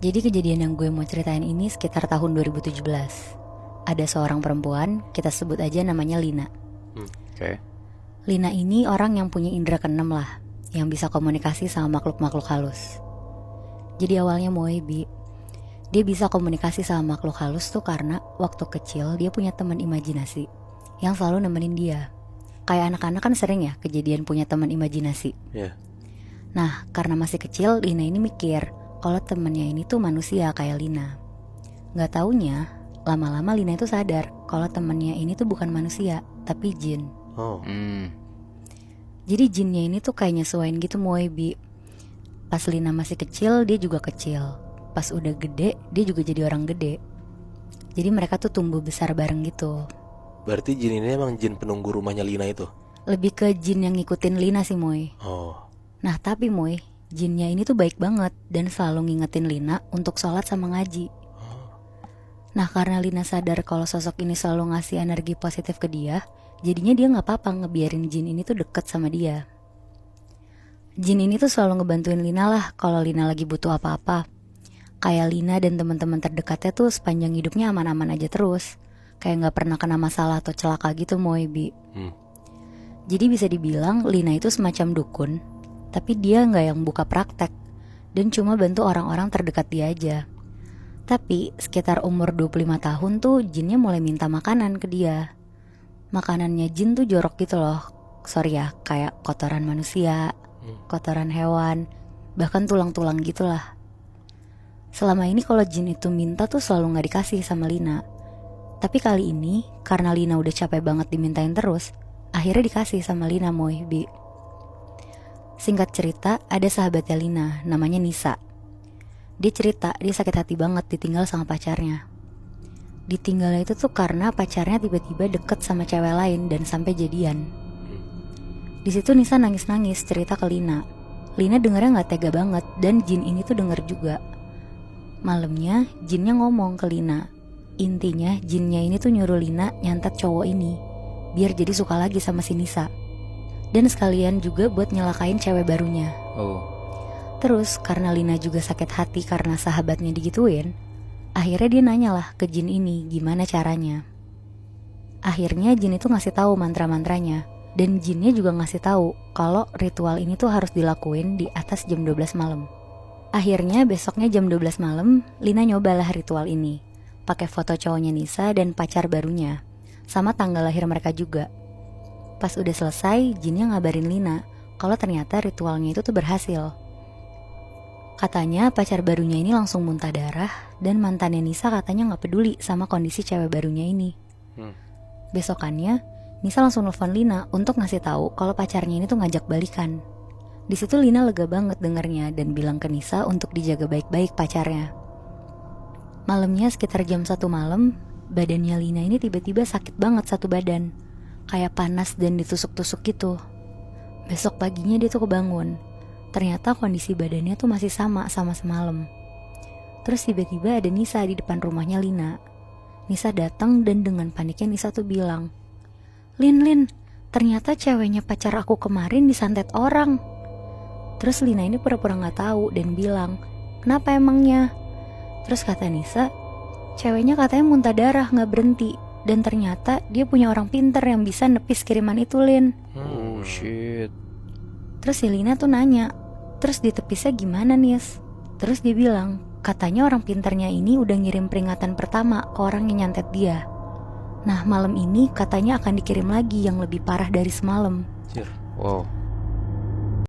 Jadi kejadian yang gue mau ceritain ini sekitar tahun 2017. Ada seorang perempuan, kita sebut aja namanya Lina. Oke. Lina ini orang yang punya indera keenam lah, yang bisa komunikasi sama makhluk-makhluk halus. Jadi awalnya Moebi, dia bisa komunikasi sama makhluk halus tuh karena waktu kecil dia punya teman imajinasi yang selalu nemenin dia. Kayak anak-anak kan sering ya kejadian punya teman imajinasi. Iya. Nah, karena masih kecil, Lina ini mikir kalau temennya ini tuh manusia kayak Lina. Gak taunya, lama-lama Lina itu sadar kalau temennya ini tuh bukan manusia, tapi jin. Oh. Jadi jinnya ini tuh kayak nyesuain gitu Moebi. Pas Lina masih kecil, dia juga kecil. Pas udah gede, dia juga jadi orang gede. Jadi mereka tuh tumbuh besar bareng gitu. Berarti jin ini emang jin penunggu rumahnya Lina itu? Lebih ke jin yang ngikutin Lina sih Moe. Oh. Nah tapi Moe, jinnya ini tuh baik banget dan selalu ngingetin Lina untuk sholat sama ngaji. Nah karena Lina sadar kalau sosok ini selalu ngasih energi positif ke dia, jadinya dia gak apa-apa ngebiarin jin ini tuh deket sama dia. Jin ini tuh selalu ngebantuin Lina lah kalau Lina lagi butuh apa-apa. Kayak Lina dan teman-teman terdekatnya tuh sepanjang hidupnya aman-aman aja terus. Kayak gak pernah kena masalah atau celaka gitu Moebi. Jadi bisa dibilang Lina itu semacam dukun, tapi dia gak yang buka praktek dan cuma bantu orang-orang terdekat dia aja. Tapi sekitar umur 25 tahun tuh jinnya mulai minta makanan ke dia. Makanannya jin tuh jorok gitu loh. Sorry ya, kayak kotoran manusia, kotoran hewan, bahkan tulang-tulang gitulah. Selama ini kalau jin itu minta tuh selalu gak dikasih sama Lina. Tapi kali ini karena Lina udah capek banget dimintain terus, akhirnya dikasih sama Lina Moebi. Singkat cerita, ada sahabatnya Lina, namanya Nisa. Dia cerita dia sakit hati banget ditinggal sama pacarnya. Ditinggalnya itu tuh karena pacarnya tiba-tiba deket sama cewek lain dan sampai jadian. Di situ Nisa nangis-nangis cerita ke Lina. Lina dengernya gak tega banget dan jin ini tuh denger juga. Malamnya jinnya ngomong ke Lina. Intinya jinnya ini tuh nyuruh Lina nyantet cowok ini biar jadi suka lagi sama si Nisa. Dan sekalian juga buat nyelakain cewek barunya. Terus karena Lina juga sakit hati karena sahabatnya digituin, akhirnya dia nanya lah ke jin ini gimana caranya. Akhirnya jin itu ngasih tahu mantra-mantranya. Dan jinnya juga ngasih tahu kalau ritual ini tuh harus dilakuin di atas jam 12 malam. Akhirnya besoknya jam 12 malam, Lina nyobalah ritual ini. Pakai foto cowoknya Nisa dan pacar barunya, sama tanggal lahir mereka juga. Pas udah selesai, jinnya ngabarin Lina kalau ternyata ritualnya itu tuh berhasil. Katanya pacar barunya ini langsung muntah darah dan mantannya Nisa katanya gak peduli sama kondisi cewek barunya ini. Besokannya, Nisa langsung nelfon Lina untuk ngasih tahu kalau pacarnya ini tuh ngajak balikan. Di situ Lina lega banget dengernya dan bilang ke Nisa untuk dijaga baik-baik pacarnya. Malamnya sekitar jam 1 malam, badannya Lina ini tiba-tiba sakit banget satu badan. Kayak panas dan ditusuk-tusuk gitu. Besok paginya dia tuh kebangun. Ternyata kondisi badannya tuh masih sama semalam. Terus tiba-tiba ada Nisa di depan rumahnya Lina. Nisa datang dan dengan paniknya Nisa tuh bilang, Lin, ternyata ceweknya pacar aku kemarin disantet orang. Terus Lina ini pura-pura gak tahu dan bilang, kenapa emangnya? Terus kata Nisa, ceweknya katanya muntah darah gak berhenti. Dan ternyata dia punya orang pinter yang bisa nepis kiriman itu, Lin. Oh shit. Terus si Lina tuh nanya, terus ditepisnya gimana Nis? Terus dia bilang, katanya orang pinternya ini udah ngirim peringatan pertama ke orang yang nyantet dia. Nah malam ini katanya akan dikirim lagi yang lebih parah dari semalam. Wow.